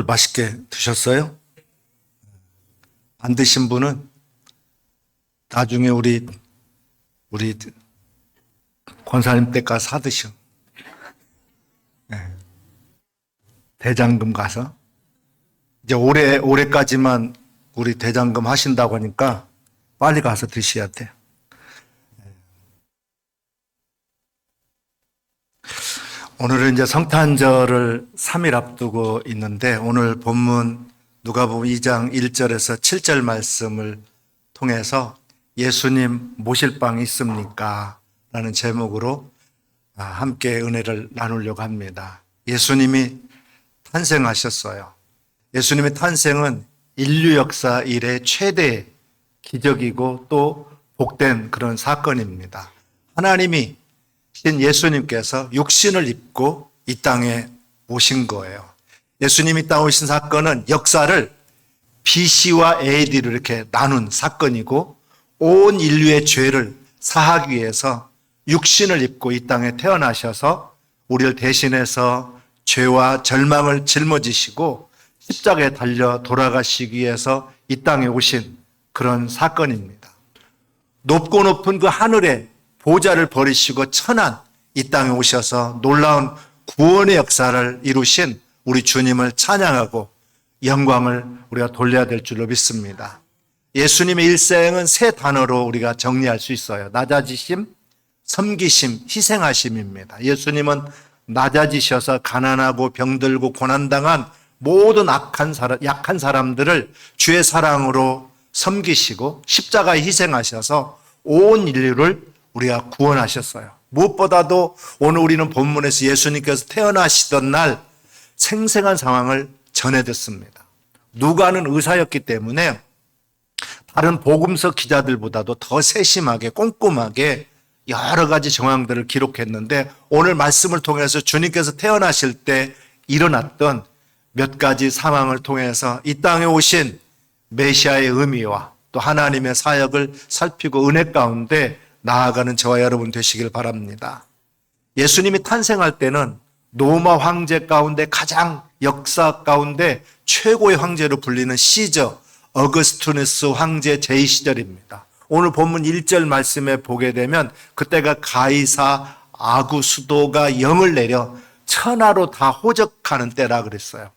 맛있게 드셨어요? 안 드신 분은 나중에 우리 권사님 댁가 사 드셔. 네. 대장금 가서 이제 올해까지만 우리 대장금 하신다고 하니까 빨리 가서 드셔야 돼. 오늘은 이제 성탄절을 3일 앞두고 있는데 오늘 본문 누가복음 2장 1절에서 7절 말씀을 통해서 예수님 모실 방 있습니까? 라는 제목으로 함께 은혜를 나누려고 합니다. 예수님이 탄생하셨어요. 예수님의 탄생은 인류 역사 이래 최대 기적이고 또 복된 그런 사건입니다. 하나님이 신 예수님께서 육신을 입고 이 땅에 오신 거예요. 예수님이 이 땅에 오신 사건은 역사를 BC와 AD로 이렇게 나눈 사건이고 온 인류의 죄를 사하기 위해서 육신을 입고 이 땅에 태어나셔서 우리를 대신해서 죄와 절망을 짊어지시고 십자가에 달려 돌아가시기 위해서 이 땅에 오신 그런 사건입니다. 높고 높은 그 하늘에 보좌를 버리시고 천한 이 땅에 오셔서 놀라운 구원의 역사를 이루신 우리 주님을 찬양하고 영광을 우리가 돌려야 될 줄로 믿습니다. 예수님의 일생은 세 단어로 우리가 정리할 수 있어요. 낮아지심, 섬기심, 희생하심입니다. 예수님은 낮아지셔서 가난하고 병들고 고난당한 모든 약한 사람들을 주의 사랑으로 섬기시고 십자가에 희생하셔서 온 인류를 우리가 구원하셨어요. 무엇보다도 오늘 우리는 본문에서 예수님께서 태어나시던 날 생생한 상황을 전해 듣습니다. 누가는 의사였기 때문에 다른 복음서 기자들보다도 더 세심하게 꼼꼼하게 여러 가지 정황들을 기록했는데 오늘 말씀을 통해서 주님께서 태어나실 때 일어났던 몇 가지 상황을 통해서 이 땅에 오신 메시아의 의미와 또 하나님의 사역을 살피고 은혜 가운데 나아가는 저와 여러분 되시길 바랍니다. 예수님이 탄생할 때는 로마 황제 가운데 가장 역사 가운데 최고의 황제로 불리는 시저 어거스투누스 황제 제2시절입니다. 오늘 본문 1절 말씀에 보게 되면 그때가 가이사 아구수도가 영을 내려 천하로 다 호적하는 때라 그랬어요.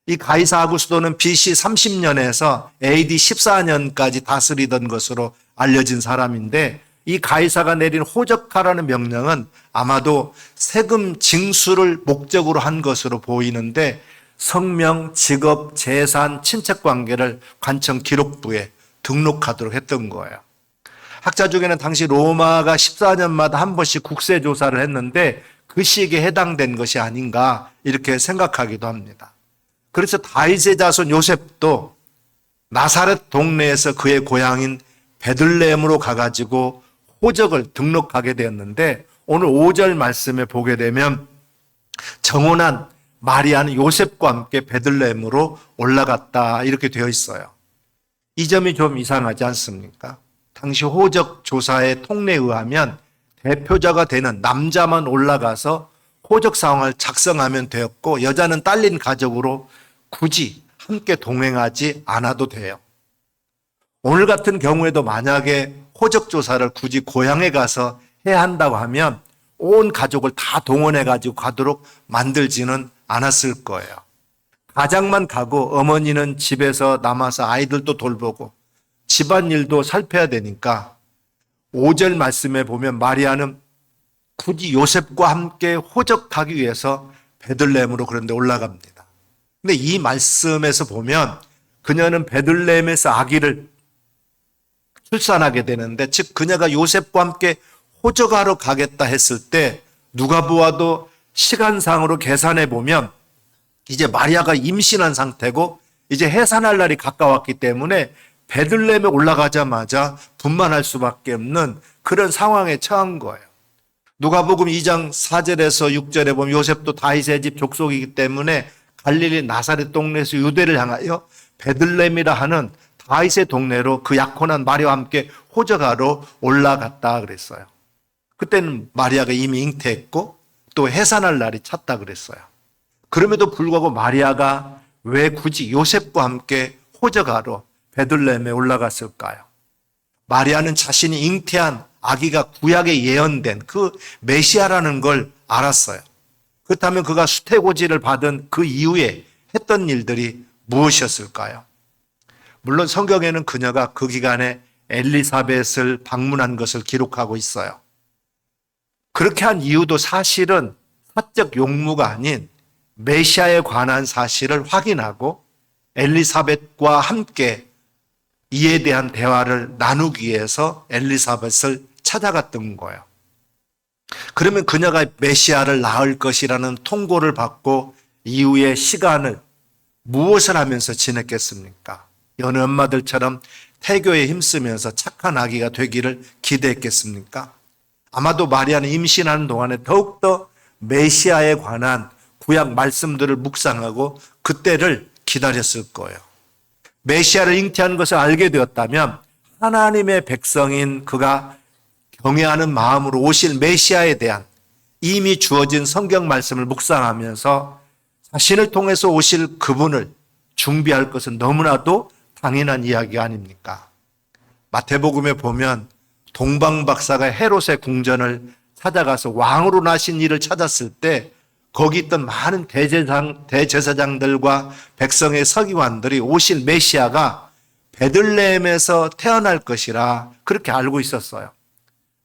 이 가이사 아구수도는 BC 30년에서 AD 14년까지 다스리던 것으로 알려진 사람인데 이 가이사가 내린 호적하라는 명령은 아마도 세금 징수를 목적으로 한 것으로 보이는데 성명, 직업, 재산, 친척관계를 관청 기록부에 등록하도록 했던 거예요. 학자 중에는 당시 로마가 14년마다 한 번씩 국세조사를 했는데 그 시기에 해당된 것이 아닌가 이렇게 생각하기도 합니다. 그래서 다윗의 자손 요셉도 나사렛 동네에서 그의 고향인 베들레헴으로 가가지고 호적을 등록하게 되었는데 오늘 5절 말씀에 보게 되면 정혼한 마리아는 요셉과 함께 베들레헴으로 올라갔다 이렇게 되어 있어요. 이 점이 좀 이상하지 않습니까? 당시 호적 조사의 통례에 의하면 대표자가 되는 남자만 올라가서 호적 상황을 작성하면 되었고 여자는 딸린 가족으로 굳이 함께 동행하지 않아도 돼요. 오늘 같은 경우에도 만약에 호적 조사를 굳이 고향에 가서 해야 한다고 하면 온 가족을 다 동원해 가지고 가도록 만들지는 않았을 거예요. 가장만 가고 어머니는 집에서 남아서 아이들도 돌보고 집안일도 살펴야 되니까 5절 말씀에 보면 마리아는 굳이 요셉과 함께 호적하기 위해서 베들레헴으로 그런데 올라갑니다. 근데 이 말씀에서 보면 그녀는 베들레헴에서 아기를 출산하게 되는데 즉 그녀가 요셉과 함께 호적하러 가겠다 했을 때 누가 보아도 시간상으로 계산해 보면 이제 마리아가 임신한 상태고 이제 해산할 날이 가까웠기 때문에 베들레헴에 올라가자마자 분만할 수밖에 없는 그런 상황에 처한 거예요. 누가복음 2장 4절에서 6절에 보면 요셉도 다윗의 집 족속이기 때문에 갈릴리 나사렛 동네에서 유대를 향하여 베들레헴이라 하는 다윗의 동네로 그 약혼한 마리아와 함께 호적하러 올라갔다 그랬어요. 그때는 마리아가 이미 잉태했고 또 해산할 날이 찼다 그랬어요. 그럼에도 불구하고 마리아가 왜 굳이 요셉과 함께 호적하러 베들레헴에 올라갔을까요? 마리아는 자신이 잉태한 아기가 구약에 예언된 그 메시아라는 걸 알았어요. 그렇다면 그가 수태고지를 받은 그 이후에 했던 일들이 무엇이었을까요? 물론 성경에는 그녀가 그 기간에 엘리사벳을 방문한 것을 기록하고 있어요. 그렇게 한 이유도 사실은 사적 용무가 아닌 메시아에 관한 사실을 확인하고 엘리사벳과 함께 이에 대한 대화를 나누기 위해서 엘리사벳을 찾아갔던 거예요. 그러면 그녀가 메시아를 낳을 것이라는 통고를 받고 이후의 시간을 무엇을 하면서 지냈겠습니까? 여느 엄마들처럼 태교에 힘쓰면서 착한 아기가 되기를 기대했겠습니까? 아마도 마리아는 임신하는 동안에 더욱더 메시아에 관한 구약 말씀들을 묵상하고 그때를 기다렸을 거예요. 메시아를 잉태하는 것을 알게 되었다면 하나님의 백성인 그가 경외하는 마음으로 오실 메시아에 대한 이미 주어진 성경 말씀을 묵상하면서 자신을 통해서 오실 그분을 준비할 것은 너무나도 당연한 이야기 아닙니까? 마태복음에 보면 동방박사가 헤롯의 궁전을 찾아가서 왕으로 나신 이를 찾았을 때 거기 있던 많은 대제사장들과 백성의 서기관들이 오실 메시아가 베들레헴에서 태어날 것이라 그렇게 알고 있었어요.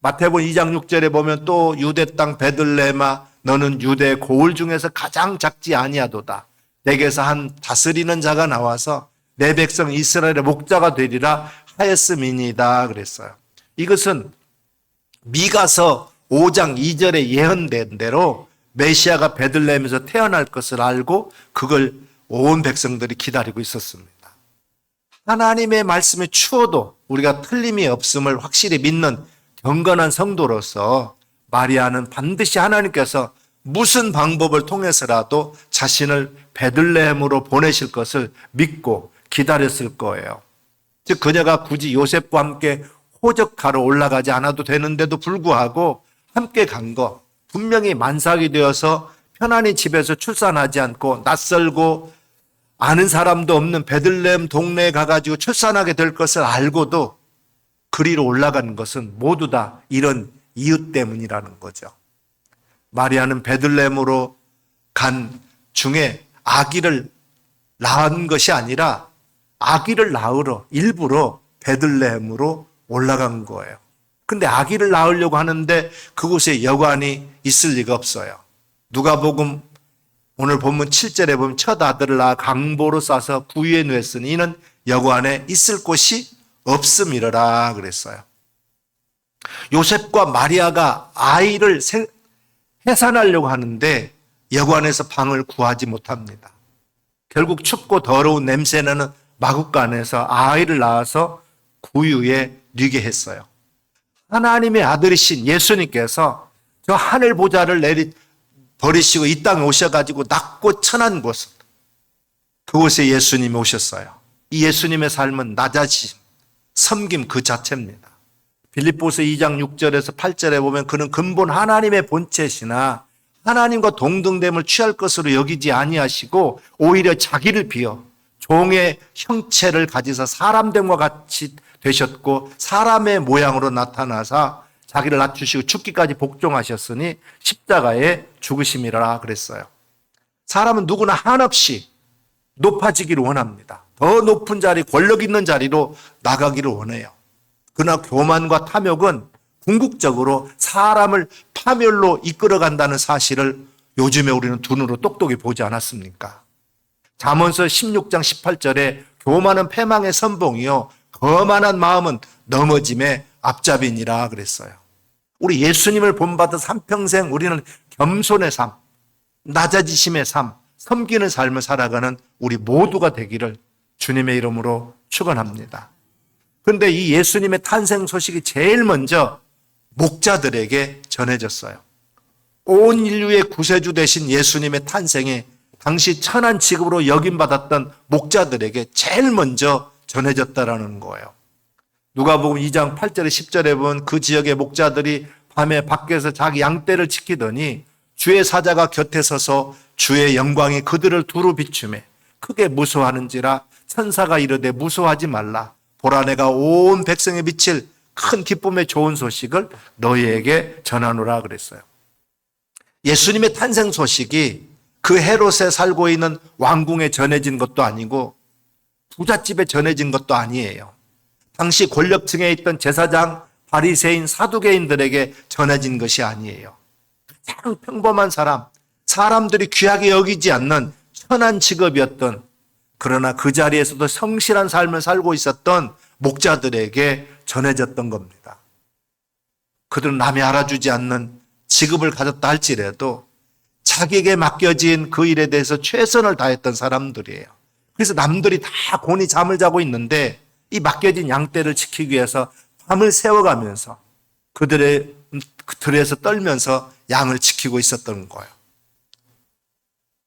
마태복음 2장 6절에 보면 또 유대 땅 베들레헴아 너는 유대 고을 중에서 가장 작지 아니하도다. 내게서 한 다스리는 자가 나와서 내 백성 이스라엘의 목자가 되리라 하였음이니이다 그랬어요. 이것은 미가서 5장 2절에 예언된 대로 메시아가 베들레헴에서 태어날 것을 알고 그걸 온 백성들이 기다리고 있었습니다. 하나님의 말씀에 추워도 우리가 틀림이 없음을 확실히 믿는 경건한 성도로서 마리아는 반드시 하나님께서 무슨 방법을 통해서라도 자신을 베들레헴으로 보내실 것을 믿고 기다렸을 거예요. 즉 그녀가 굳이 요셉과 함께 호적하러 올라가지 않아도 되는데도 불구하고 함께 간 거 분명히 만삭이 되어서 편안히 집에서 출산하지 않고 낯설고 아는 사람도 없는 베들레헴 동네에 가가지고 출산하게 될 것을 알고도 그리로 올라가는 것은 모두 다 이런 이유 때문이라는 거죠. 마리아는 베들레헴으로 간 중에 아기를 낳은 것이 아니라 아기를 낳으러 일부러 베들레헴으로 올라간 거예요. 근데 아기를 낳으려고 하는데 그곳에 여관이 있을 리가 없어요. 누가복음 오늘 본문 7절에 보면 첫 아들을 낳아 강보로 싸서 구유에 누웠으니 이는 여관에 있을 곳이 없음이러라 그랬어요. 요셉과 마리아가 아이를 해산하려고 하는데 여관에서 방을 구하지 못합니다. 결국 춥고 더러운 냄새나는 마국간에서 아이를 낳아서 구유에 뉘게 했어요. 하나님의 아들이신 예수님께서 저 하늘 보좌를 버리시고 이 땅에 오셔가지고 낮고 천한 곳 그곳에 예수님이 오셨어요. 이 예수님의 삶은 낮아짐, 섬김 그 자체입니다. 빌립보서 2장 6절에서 8절에 보면 그는 근본 하나님의 본체시나 하나님과 동등됨을 취할 것으로 여기지 아니하시고 오히려 자기를 비어 종의 형체를 가지사 사람됨과 같이 되셨고 사람의 모양으로 나타나사 자기를 낮추시고 죽기까지 복종하셨으니 십자가에 죽으심이라 그랬어요. 사람은 누구나 한없이 높아지기를 원합니다. 더 높은 자리, 권력 있는 자리로 나가기를 원해요. 그러나 교만과 탐욕은 궁극적으로 사람을 파멸로 이끌어간다는 사실을 요즘에 우리는 두 눈으로 똑똑히 보지 않았습니까? 잠언서 16장 18절에 교만은 패망의 선봉이요 거만한 마음은 넘어짐의 앞잡이니라 그랬어요. 우리 예수님을 본받아서 한평생 우리는 겸손의 삶, 낮아지심의 삶, 섬기는 삶을 살아가는 우리 모두가 되기를 주님의 이름으로 축원합니다. 그런데 이 예수님의 탄생 소식이 제일 먼저 목자들에게 전해졌어요. 온 인류의 구세주 되신 예수님의 탄생에 당시 천한 직업으로 여김받았던 목자들에게 제일 먼저 전해졌다라는 거예요. 누가복음 2장 8절에 10절에 보면 그 지역의 목자들이 밤에 밖에서 자기 양떼를 지키더니 주의 사자가 곁에 서서 주의 영광이 그들을 두루 비추매 크게 무서워하는지라 천사가 이르되 무서워하지 말라. 보라 내가 온 백성에 미칠 큰 기쁨의 좋은 소식을 너희에게 전하노라 그랬어요. 예수님의 탄생 소식이 그 헤롯에 살고 있는 왕궁에 전해진 것도 아니고 부잣집에 전해진 것도 아니에요. 당시 권력층에 있던 제사장, 바리새인, 사두개인들에게 전해진 것이 아니에요. 가장 평범한 사람, 사람들이 귀하게 여기지 않는 천한 직업이었던, 그러나 그 자리에서도 성실한 삶을 살고 있었던 목자들에게 전해졌던 겁니다. 그들은 남이 알아주지 않는 직업을 가졌다 할지라도 자기에게 맡겨진 그 일에 대해서 최선을 다했던 사람들이에요. 그래서 남들이 다 곤히 잠을 자고 있는데 이 맡겨진 양떼를 지키기 위해서 밤을 새워가면서 그들의 들에서 떨면서 양을 지키고 있었던 거예요.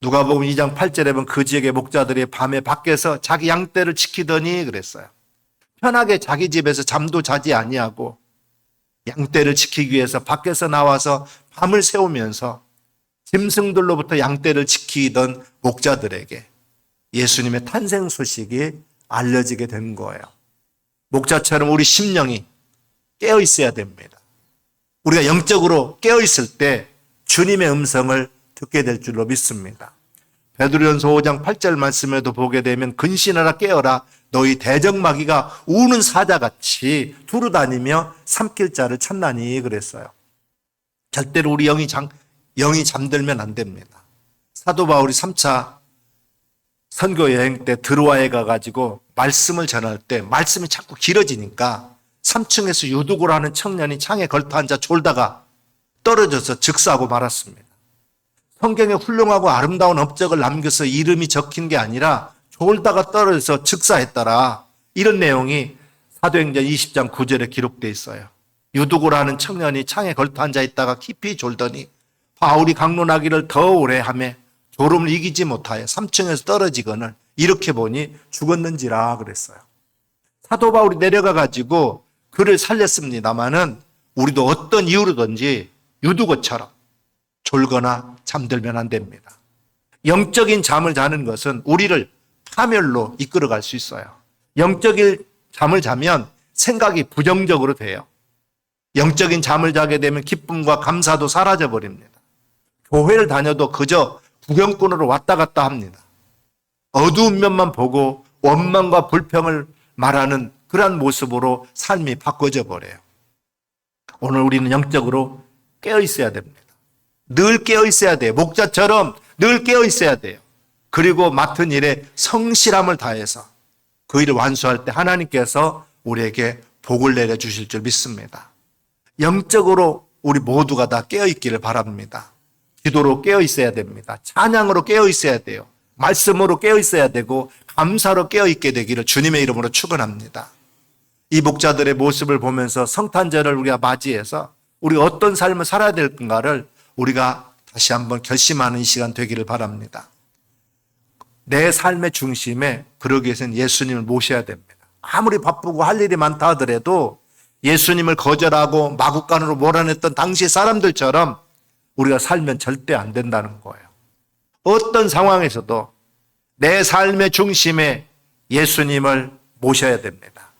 누가복음 2장 8절에 보면 그 지역의 목자들이 밤에 밖에서 자기 양떼를 지키더니 그랬어요. 편하게 자기 집에서 잠도 자지 아니하고 양떼를 지키기 위해서 밖에서 나와서 밤을 새우면서 짐승들로부터 양떼를 지키던 목자들에게 예수님의 탄생 소식이 알려지게 된 거예요. 목자처럼 우리 심령이 깨어 있어야 됩니다. 우리가 영적으로 깨어 있을 때 주님의 음성을 듣게 될 줄로 믿습니다. 베드로전서 5장 8절 말씀에도 보게 되면 근신하라 깨어라 너희 대적마귀가 우는 사자같이 두루다니며 삼킬 자를 찾나니 그랬어요. 절대로 우리 영이 잠들면 안 됩니다. 사도 바울이 3차 선교 여행 때 드로아에 가가지고 말씀을 전할 때 말씀이 자꾸 길어지니까 3층에서 유두고라는 청년이 창에 걸터 앉아 졸다가 떨어져서 즉사하고 말았습니다. 성경에 훌륭하고 아름다운 업적을 남겨서 이름이 적힌 게 아니라 졸다가 떨어져서 즉사했더라. 이런 내용이 사도행전 20장 9절에 기록되어 있어요. 유두고라는 청년이 창에 걸터 앉아 있다가 깊이 졸더니 바울이 강론하기를 더 오래 하며 졸음을 이기지 못하여 3층에서 떨어지거늘 이렇게 보니 죽었는지라 그랬어요. 사도 바울이 내려가 가지고 그를 살렸습니다마는 우리도 어떤 이유로든지 유두고처럼 졸거나 잠들면 안 됩니다. 영적인 잠을 자는 것은 우리를 파멸로 이끌어갈 수 있어요. 영적인 잠을 자면 생각이 부정적으로 돼요. 영적인 잠을 자게 되면 기쁨과 감사도 사라져 버립니다. 교회를 다녀도 그저 구경꾼으로 왔다 갔다 합니다. 어두운 면만 보고 원망과 불평을 말하는 그러한 모습으로 삶이 바꿔져 버려요. 오늘 우리는 영적으로 깨어 있어야 됩니다. 늘 깨어 있어야 돼요. 목자처럼 늘 깨어 있어야 돼요. 그리고 맡은 일에 성실함을 다해서 그 일을 완수할 때 하나님께서 우리에게 복을 내려주실 줄 믿습니다. 영적으로 우리 모두가 다 깨어 있기를 바랍니다. 기도로 깨어 있어야 됩니다. 찬양으로 깨어 있어야 돼요. 말씀으로 깨어 있어야 되고 감사로 깨어 있게 되기를 주님의 이름으로 축원합니다. 이 목자들의 모습을 보면서 성탄절을 우리가 맞이해서 우리가 어떤 삶을 살아야 될 건가를 우리가 다시 한번 결심하는 시간 되기를 바랍니다. 내 삶의 중심에 그러기 위해서는 예수님을 모셔야 됩니다. 아무리 바쁘고 할 일이 많다 하더라도 예수님을 거절하고 마구간으로 몰아냈던 당시 사람들처럼 우리가 살면 절대 안 된다는 거예요. 어떤 상황에서도 내 삶의 중심에 예수님을 모셔야 됩니다.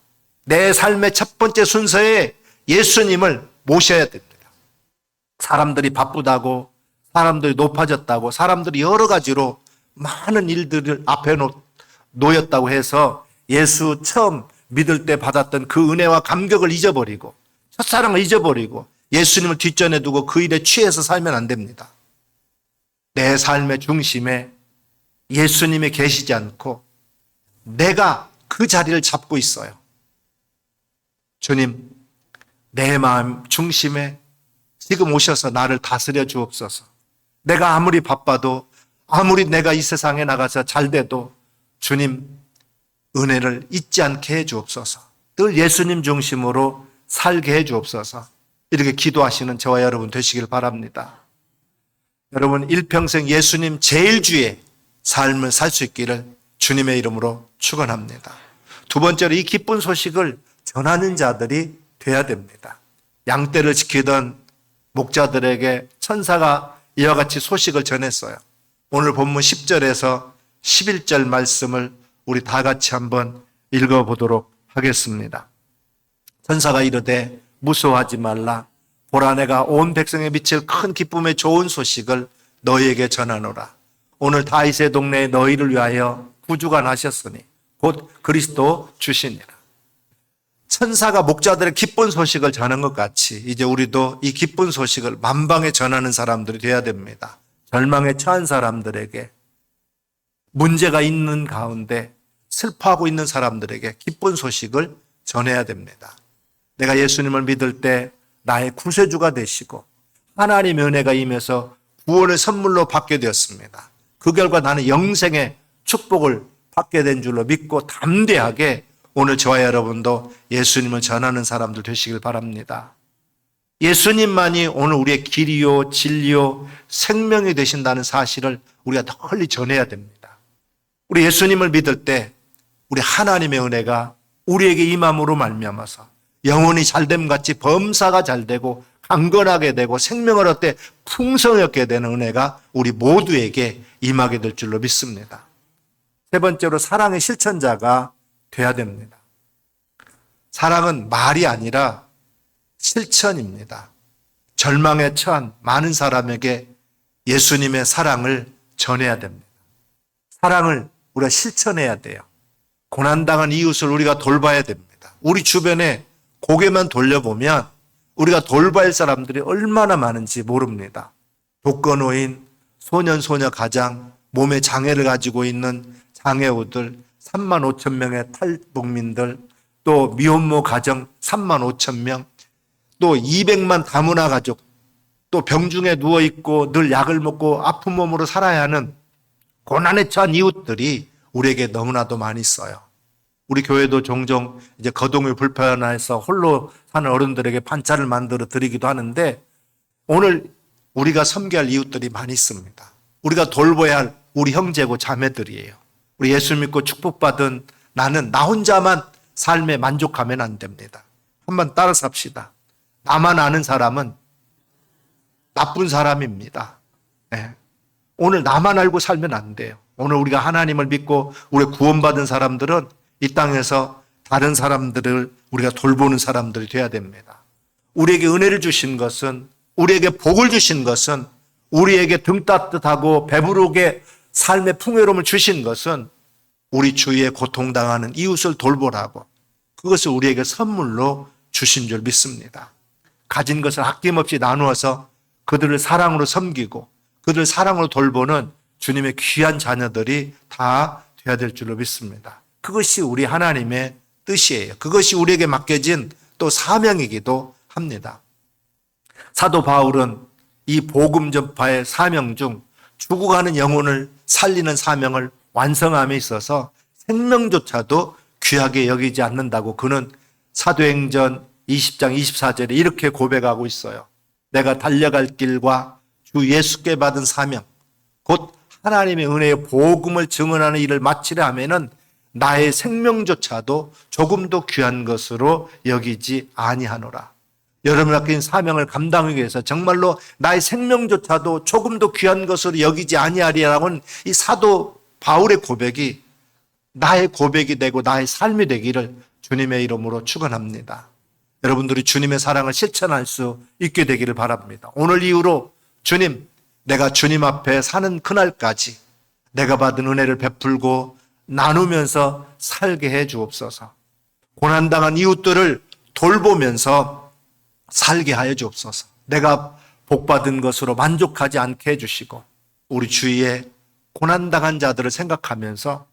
내 삶의 첫 번째 순서에 예수님을 모셔야 됩니다. 사람들이 바쁘다고, 사람들이 높아졌다고, 사람들이 여러 가지로 많은 일들을 앞에 놓였다고 해서 예수 처음 믿을 때 받았던 그 은혜와 감격을 잊어버리고 첫사랑을 잊어버리고 예수님을 뒷전에 두고 그 일에 취해서 살면 안 됩니다. 내 삶의 중심에 예수님이 계시지 않고 내가 그 자리를 잡고 있어요. 주님, 내 마음 중심에 지금 오셔서 나를 다스려 주옵소서. 내가 아무리 바빠도 아무리 내가 이 세상에 나가서 잘 돼도 주님 은혜를 잊지 않게 해 주옵소서. 늘 예수님 중심으로 살게 해 주옵소서. 이렇게 기도하시는 저와 여러분 되시길 바랍니다. 여러분 일평생 예수님 제일 주의 삶을 살 수 있기를 주님의 이름으로 축원합니다. 두 번째로 이 기쁜 소식을 전하는 자들이 돼야 됩니다. 양떼를 지키던 목자들에게 천사가 이와 같이 소식을 전했어요. 오늘 본문 10절에서 11절 말씀을 우리 다 같이 한번 읽어보도록 하겠습니다. 천사가 이르되 무서워하지 말라. 보라, 내가 온 백성에 미칠 큰 기쁨의 좋은 소식을 너희에게 전하노라. 오늘 다윗의 동네에 너희를 위하여 구주가 나셨으니 곧 그리스도 주시니라. 천사가 목자들의 기쁜 소식을 전한 것 같이 이제 우리도 이 기쁜 소식을 만방에 전하는 사람들이 되어야 됩니다. 절망에 처한 사람들에게, 문제가 있는 가운데 슬퍼하고 있는 사람들에게 기쁜 소식을 전해야 됩니다. 내가 예수님을 믿을 때 나의 구세주가 되시고 하나님의 은혜가 임해서 구원을 선물로 받게 되었습니다. 그 결과 나는 영생의 축복을 받게 된 줄로 믿고 담대하게 오늘 저와 여러분도 예수님을 전하는 사람들 되시길 바랍니다. 예수님만이 오늘 우리의 길이요 진리요 생명이 되신다는 사실을 우리가 널리 전해야 됩니다. 우리 예수님을 믿을 때 우리 하나님의 은혜가 우리에게 임함으로 말미암아서 영혼이 잘됨같이 범사가 잘되고 강건하게 되고 생명을 얻되 풍성히 얻게 되는 은혜가 우리 모두에게 임하게 될 줄로 믿습니다. 세 번째로 사랑의 실천자가 돼야 됩니다. 사랑은 말이 아니라 실천입니다. 절망에 처한 많은 사람에게 예수님의 사랑을 전해야 됩니다. 사랑을 우리가 실천해야 돼요. 고난당한 이웃을 우리가 돌봐야 됩니다. 우리 주변에 고개만 돌려보면 우리가 돌봐야 할 사람들이 얼마나 많은지 모릅니다. 독거노인, 소년, 소녀 가장, 몸에 장애를 가지고 있는 장애우들, 3만 5천 명의 탈북민들, 또 미혼모 가정 3만 5천 명, 또 200만 다문화 가족, 또 병중에 누워있고 늘 약을 먹고 아픈 몸으로 살아야 하는 고난에 처한 이웃들이 우리에게 너무나도 많이 있어요. 우리 교회도 종종 이제 거동이 불편해서 홀로 사는 어른들에게 반찬을 만들어 드리기도 하는데 오늘 우리가 섬겨야 할 이웃들이 많이 있습니다. 우리가 돌봐야 할 우리 형제고 자매들이에요. 우리 예수 믿고 축복받은 나는 나 혼자만 삶에 만족하면 안 됩니다. 한번 따라서 합시다. 나만 아는 사람은 나쁜 사람입니다. 네. 오늘 나만 알고 살면 안 돼요. 오늘 우리가 하나님을 믿고 우리 구원받은 사람들은 이 땅에서 다른 사람들을 우리가 돌보는 사람들이 되어야 됩니다. 우리에게 은혜를 주신 것은, 우리에게 복을 주신 것은, 우리에게 등 따뜻하고 배부르게 삶의 풍요로움을 주신 것은 우리 주위에 고통당하는 이웃을 돌보라고, 그것을 우리에게 선물로 주신 줄 믿습니다. 가진 것을 아낌없이 나누어서 그들을 사랑으로 섬기고 그들을 사랑으로 돌보는 주님의 귀한 자녀들이 다 되어야 될 줄로 믿습니다. 그것이 우리 하나님의 뜻이에요. 그것이 우리에게 맡겨진 또 사명이기도 합니다. 사도 바울은 이 복음 전파의 사명 중 죽어가는 영혼을 살리는 사명을 완성함에 있어서 생명조차도 귀하게 여기지 않는다고 그는 사도행전 20장 24절에 이렇게 고백하고 있어요. 내가 달려갈 길과 주 예수께 받은 사명, 곧 하나님의 은혜의 복음을 증언하는 일을 마치려 하면은 나의 생명조차도 조금도 귀한 것으로 여기지 아니하노라. 여러분 맡긴 사명을 감당하기 위해서 정말로 나의 생명조차도 조금도 귀한 것으로 여기지 아니하리라고는 이 사도 바울의 고백이 나의 고백이 되고 나의 삶이 되기를 주님의 이름으로 축원합니다. 여러분들이 주님의 사랑을 실천할 수 있게 되기를 바랍니다. 오늘 이후로 주님, 내가 주님 앞에 사는 그날까지 내가 받은 은혜를 베풀고 나누면서 살게 해 주옵소서. 고난당한 이웃들을 돌보면서 살게 하여 주옵소서. 내가 복받은 것으로 만족하지 않게 해주시고 우리 주위에 고난당한 자들을 생각하면서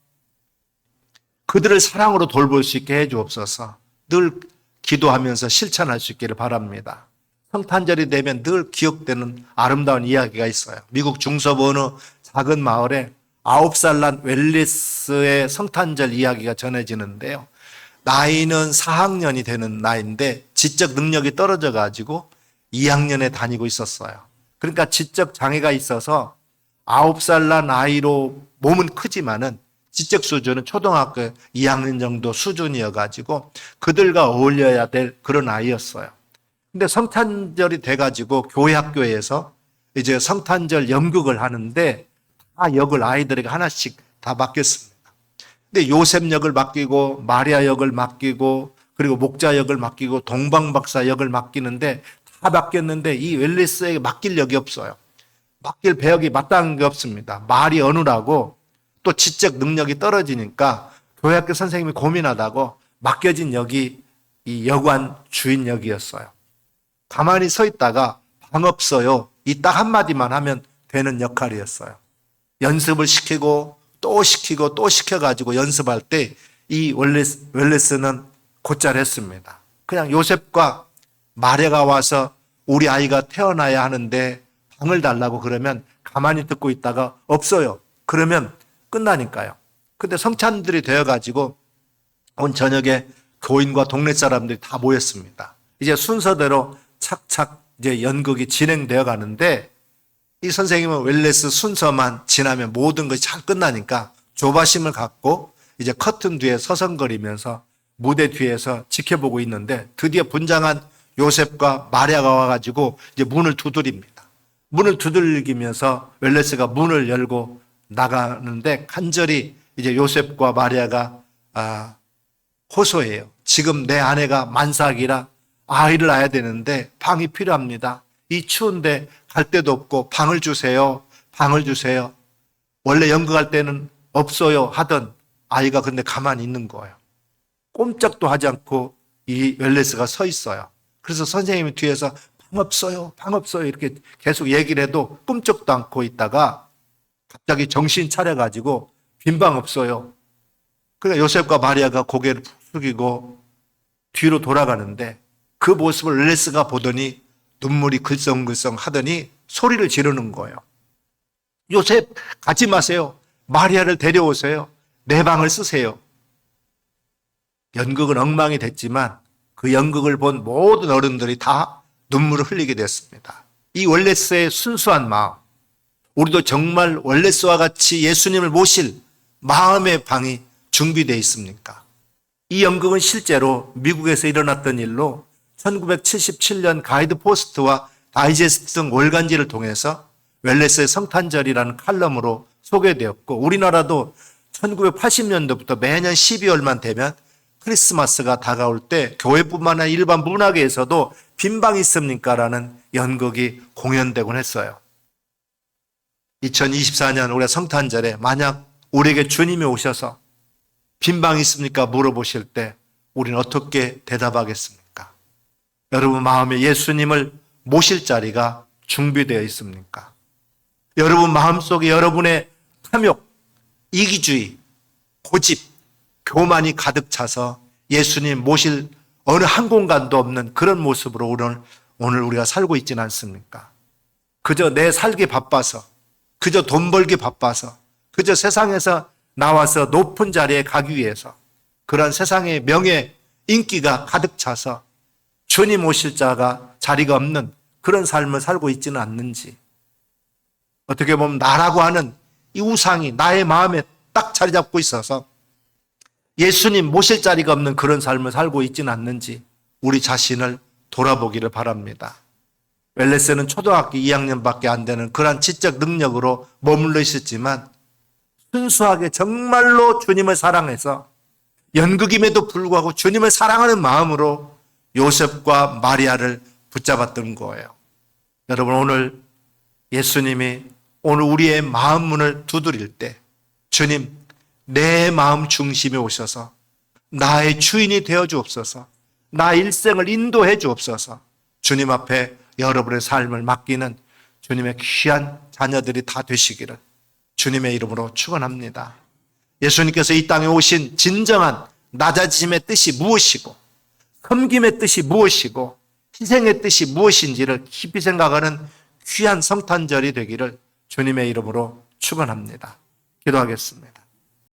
그들을 사랑으로 돌볼 수 있게 해 주옵소서. 늘 기도하면서 실천할 수 있기를 바랍니다. 성탄절이 되면 늘 기억되는 아름다운 이야기가 있어요. 미국 중서부 어느 작은 마을에 9살 난 웰리스의 성탄절 이야기가 전해지는데요. 나이는 4학년이 되는 나이인데 지적 능력이 떨어져 가지고 2학년에 다니고 있었어요. 그러니까 지적 장애가 있어서 9살 난 아이로 몸은 크지만은 지적 수준은 초등학교 2학년 정도 수준이어 가지고 그들과 어울려야 될 그런 아이였어요. 근데 성탄절이 돼 가지고 교회 학교에서 이제 성탄절 연극을 하는데 다 역을 아이들에게 하나씩 다 맡겼습니다. 근데 요셉 역을 맡기고 마리아 역을 맡기고 그리고 목자 역을 맡기고 동방박사 역을 맡기는데 다 맡겼는데 이 웰리스에게 맡길 역이 없어요. 맡길 배역이 마땅한 게 없습니다. 말이 어눌하고 또 지적 능력이 떨어지니까 교회학교 선생님이 고민하다고 맡겨진 역이 이 여관 주인 역이었어요. 가만히 서 있다가 방 없어요. 이 딱 한마디만 하면 되는 역할이었어요. 연습을 시키고 또 시키고 또 시켜가지고 연습할 때 이 웰리스는 곧잘 했습니다. 그냥 요셉과 마리아가 와서 우리 아이가 태어나야 하는데 방을 달라고 그러면 가만히 듣고 있다가 없어요. 그러면 끝나니까요. 근데 성찬들이 되어가지고 온 저녁에 교인과 동네 사람들이 다 모였습니다. 이제 순서대로 착착 이제 연극이 진행되어 가는데 이 선생님은 웰리스 순서만 지나면 모든 것이 잘 끝나니까 조바심을 갖고 이제 커튼 뒤에 서성거리면서 무대 뒤에서 지켜보고 있는데 드디어 분장한 요셉과 마리아가 와가지고 이제 문을 두드립니다. 문을 두들기면서 웰리스가 문을 열고 나가는데 간절히 이제 요셉과 마리아가 호소해요. 지금 내 아내가 만삭이라 아이를 낳아야 되는데 방이 필요합니다. 이 추운데 갈 데도 없고 방을 주세요. 방을 주세요. 원래 연극할 때는 없어요 하던 아이가 근데 가만히 있는 거예요. 꼼짝도 하지 않고 이 웰리스가 서 있어요. 그래서 선생님이 뒤에서 방 없어요. 방 없어요. 이렇게 계속 얘기를 해도 꼼짝도 않고 있다가 갑자기 정신 차려가지고 빈 방 없어요. 그러니까 요셉과 마리아가 고개를 숙이고 뒤로 돌아가는데 그 모습을 웰리스가 보더니 눈물이 글썽글썽 하더니 소리를 지르는 거예요. 요셉 가지 마세요. 마리아를 데려오세요. 내 방을 쓰세요. 연극은 엉망이 됐지만 그 연극을 본 모든 어른들이 다 눈물을 흘리게 됐습니다. 이 웰리스의 순수한 마음, 우리도 정말 웰리스와 같이 예수님을 모실 마음의 방이 준비되어 있습니까? 이 연극은 실제로 미국에서 일어났던 일로 1977년 가이드 포스트와 다이제스트 등 월간지를 통해서 웰리스의 성탄절이라는 칼럼으로 소개되었고 우리나라도 1980년도부터 매년 12월만 되면 크리스마스가 다가올 때 교회뿐만 아니라 일반 문화계에서도 빈방 있습니까? 라는 연극이 공연되곤 했어요. 2024년 올해 성탄절에 만약 우리에게 주님이 오셔서 빈방 있습니까? 물어보실 때 우리는 어떻게 대답하겠습니까? 여러분 마음에 예수님을 모실 자리가 준비되어 있습니까? 여러분 마음속에 여러분의 탐욕, 이기주의, 고집, 교만이 가득 차서 예수님 모실 어느 한 공간도 없는 그런 모습으로 오늘 우리가 살고 있지는 않습니까? 그저 내 살기 바빠서, 그저 돈 벌기 바빠서, 그저 세상에서 나와서 높은 자리에 가기 위해서 그런 세상의 명예, 인기가 가득 차서 주님 오실 자리가 없는 그런 삶을 살고 있지는 않는지, 어떻게 보면 나라고 하는 이 우상이 나의 마음에 딱 자리 잡고 있어서 예수님 모실 자리가 없는 그런 삶을 살고 있지는 않는지 우리 자신을 돌아보기를 바랍니다. 웰리스는 초등학교 2학년밖에 안 되는 그러한 지적 능력으로 머물러 있었지만 순수하게 정말로 주님을 사랑해서 연극임에도 불구하고 주님을 사랑하는 마음으로 요셉과 마리아를 붙잡았던 거예요. 여러분 오늘 예수님이 오늘 우리의 마음 문을 두드릴 때 주님 내 마음 중심에 오셔서 나의 주인이 되어 주옵소서, 나의 일생을 인도해 주옵소서, 주님 앞에 여러분의 삶을 맡기는 주님의 귀한 자녀들이 다 되시기를 주님의 이름으로 축원합니다. 예수님께서 이 땅에 오신 진정한 낮아짐의 뜻이 무엇이고 섬김의 뜻이 무엇이고 희생의 뜻이 무엇인지를 깊이 생각하는 귀한 성탄절이 되기를 주님의 이름으로 축원합니다. 기도하겠습니다.